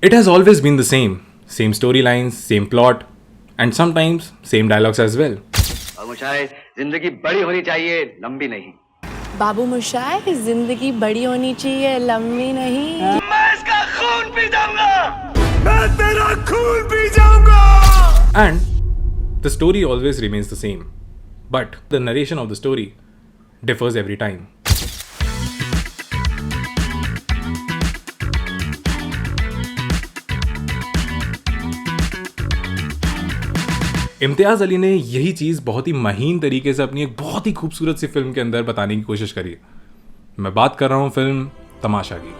It has always been the same storylines, same plot, and sometimes same dialogues as well. मुशाए जिंदगी बड़ी होनी चाहिए, लंबी नहीं। बाबू मुशाए जिंदगी बड़ी होनी चाहिए, लंबी नहीं। मैं इसका खून पी जाऊंगा। मैं तेरा खून पी जाऊंगा। And the story always remains the same, but the narration of the story differs every time. Imtiaz Ali ने यही चीज बहुत ही महीन तरीके से अपनी एक बहुत ही खूबसूरत सी फिल्म के अंदर बताने की कोशिश करी है। मैं बात कर रहा हूं फिल्म तमाशा की।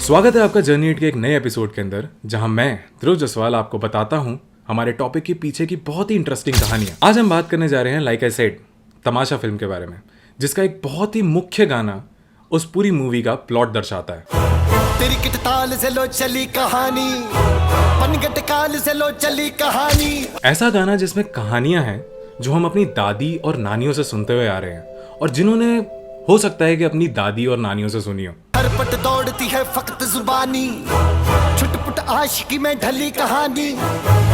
स्वागत है आपका जर्नी के एक नए एपिसोड के अंदर, जहां मैं ध्रुव जसवाल आपको बताता हूं हमारे टॉपिक के पीछे की बहुत ही इंटरेस्टिंग कहानियां। आज हम बात करने जा रहे हैं like I said Tamasha film के बारे में, जिसका एक बहुत ही मुख्य गाना उस पूरी मूवी का प्लॉट दर्शाता है। तेरी किटताल से लो चली कहानी, पनगट काल से लो चली कहानी। ऐसा गाना जिसमें कहानियां हैं जो हम अपनी दादी और नानियों से सुनते हुए आ रहे हैं, और जिन्होंने हो सकता है कि अपनी दादी और नानियों से सुनी हो। हर पट दौड़ती है फकत जुबानी, छुटपुट आशिकी में ढली कहानी।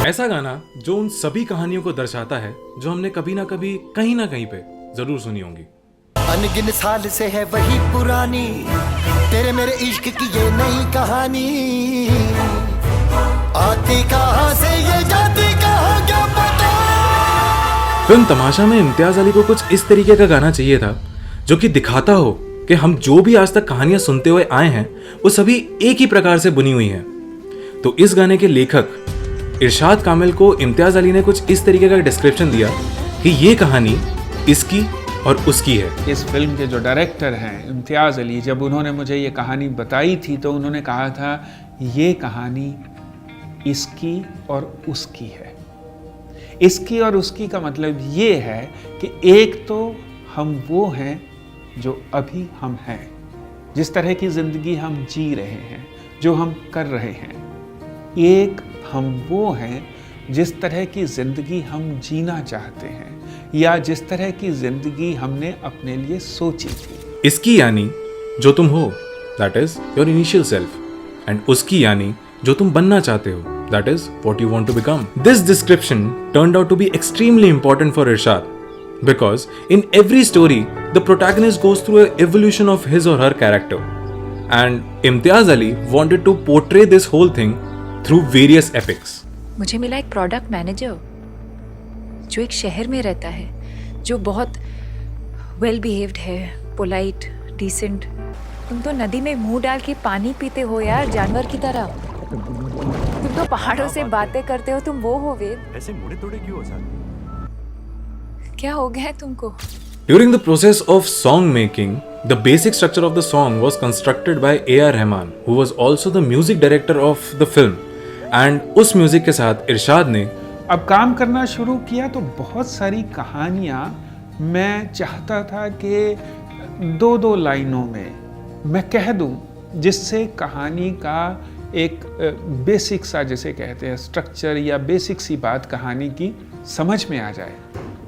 ऐसा गाना जो उन सभी कहानियों को दर्शाता है जो हमने कभी ना कभी कहीं ना कहीं पे जरूर सुनी होंगी। अनगिन साल से है वही पुरानी, तेरे मेरे इश्क की ये नई कहानी। आती कहां से ये जाती कहां क्या पता। फिल्म तमाशा में इम्तियाज अली को कुछ इस तरीके का गाना चाहिए था जो कि दिखाता हो कि हम जो भी आज तक कहानियां सुनते हुए आए हैं वो सभी एक ही प्रकार से बुनी हुई हैं। तो इस गाने के लेखक इरशाद कामिल को इम्तियाज अली ने कुछ इस तरीके का डिस्क्रिप्शन दिया कि ये कहानी इसकी और उसकी है। इस फिल्म के जो डायरेक्टर हैं इम्तियाज़ अली, जब उन्होंने मुझे ये कहानी बताई थी तो उन्होंने कहा था ये कहानी इसकी और उसकी है। इसकी और उसकी का मतलब ये है कि एक तो हम वो हैं जो अभी हम हैं, जिस तरह की ज़िंदगी हम जी रहे हैं, जो हम कर रहे हैं। एक हम वो हैं जिस तरह की ज़िंदगी हम जीना चाहते हैं, या जिस तरह की जिंदगी हमने अपने लिए सोची थी। इसकी यानी जो तुम हो, that is your initial self, and उसकी यानी जो तुम बनना चाहते हो, that is what you want to become. This description turned out to be extremely important for Irshad, because in every story the protagonist goes through a evolution of his or her character, and Imtiaz Ali wanted to portray this whole thing through various epics. मुझे मिला एक product manager जो एक शहर में रहता है, जो बहुत वेल बिहेव्ड है, पोलाइट, डिसेंट। तुम तो नदी में मुंह डाल के पानी पीते हो यार, जानवर की तरह। तुम तो पहाड़ों से बातें करते हो, तुम वो हो वेद। ऐसे मुड़े तोड़े क्यों हो सर? क्या हो गया है तुमको? During the process of song making, the basic structure of the song was constructed by A.R. Rahman, who was also the music director of the film. And उस म्यूजिक के साथ इरशाद ने अब काम करना शुरू किया तो बहुत सारी कहानियाँ मैं चाहता था कि दो दो लाइनों में मैं कह दूं, जिससे कहानी का एक बेसिक सा, जैसे कहते हैं स्ट्रक्चर या बेसिक सी बात कहानी की समझ में आ जाए,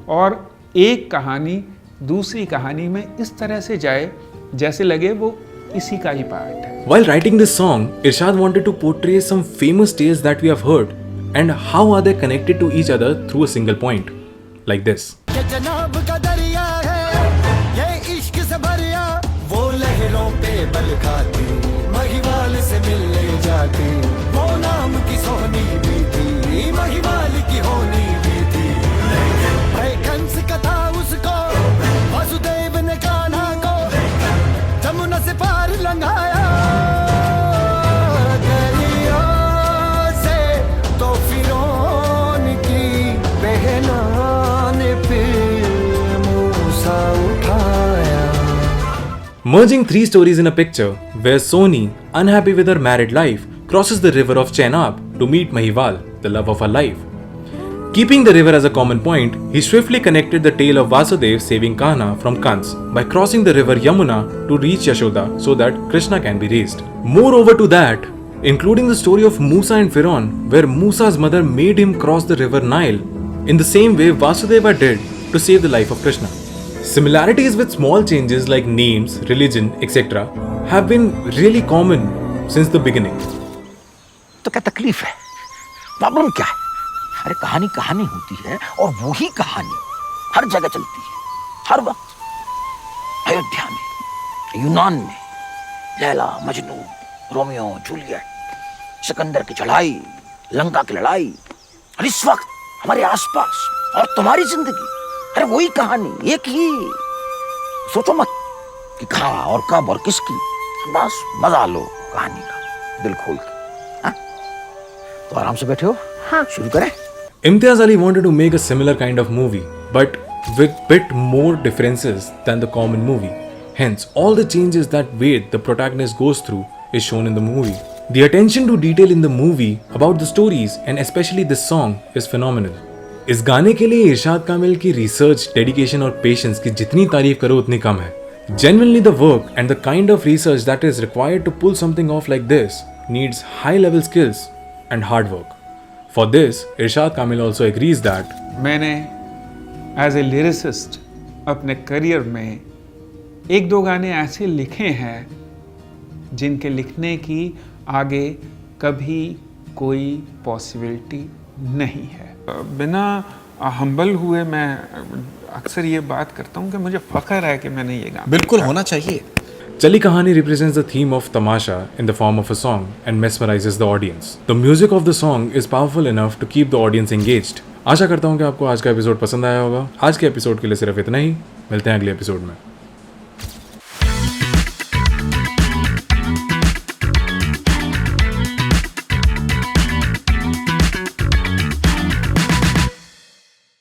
और एक कहानी दूसरी कहानी में इस तरह से जाए जैसे लगे वो इसी का ही पार्ट है। While writing this song, Irshad wanted to portray some famous tales that we have heard, and how are they connected to each other through a single point, like this. ये जनाब का दरिया है, ये इश्क से भरिया, वो लहरों पे बल खाती, महिवाल से मिलने जाती, वो नाम की सोनी भी थी, महिवाल की होनी भी थी। भाई कंस का था उसको, वासुदेव ने कान्हा को, जमुना से पार लंघाया, दरिया से तो फिरौन की बहना ने फिर मूसा उठाया। Merging three stories in a picture, where Soni, unhappy with her married life, crosses the river of Chenab to meet Mahiwal, the love of her life. Keeping the river as a common point, he swiftly connected the tale of Vasudev saving Kanha from Kans by crossing the river Yamuna to reach Yashoda so that Krishna can be raised. Moreover to that, including the story of Musa and Firaun, where Musa's mother made him cross the river Nile in the same way Vasudeva did to save the life of Krishna. Similarities with small changes like names, religion, etc. have been really common since the beginning. तो क्या तकलीफ है? Problem क्या है? अरे कहानी कहानी होती है और वही कहानी हर जगह चलती है, हर वक्त। अयोध्या में, यूनान में, लैला मजनू, रोमियो जूलियट, सिकंदर की चढ़ाई, लंका की लड़ाई, और इस वक्त हमारे आसपास और तुम्हारी जिंदगी, अरे वही कहानी, एक ही। सोचो मत कि कहाँ और कब और किसकी, बस मजा लो कहानी का दिल खोल के। हाँ? तो आराम से बैठे हो, हाँ शुरू करें। Imtiaz Ali wanted to make a similar kind of movie, but with bit more differences than the common movie. Hence, all the changes that Ved, the protagonist, goes through is shown in the movie. The attention to detail in the movie about the stories and especially this song is phenomenal. इस गाने के लिए इरशाद कामिल की research, dedication और patience की जितनी तारीफ करो उतनी कम है. Genuinely the work and the kind of research that is required to pull something off like this needs high level skills and hard work. For this, Irshad Kamil also agrees that मैंने as a lyricist अपने career में एक दो गाने ऐसे लिखे हैं जिनके लिखने की आगे कभी कोई पॉसिबिलिटी नहीं है। बिना हम्बल हुए मैं अक्सर ये बात करता हूँ कि मुझे फ़ख्र है कि मैंने ये गाना बिल्कुल होना चाहिए। Chali Kahani represents the theme of Tamasha in the form of a song and mesmerizes the audience. The music of the song is powerful enough to keep the audience engaged. आशा करता हूँ कि आपको आज का एपिसोड पसंद आया होगा। आज के एपिसोड के लिए सिर्फ इतना ही। मिलते हैं अगले एपिसोड में।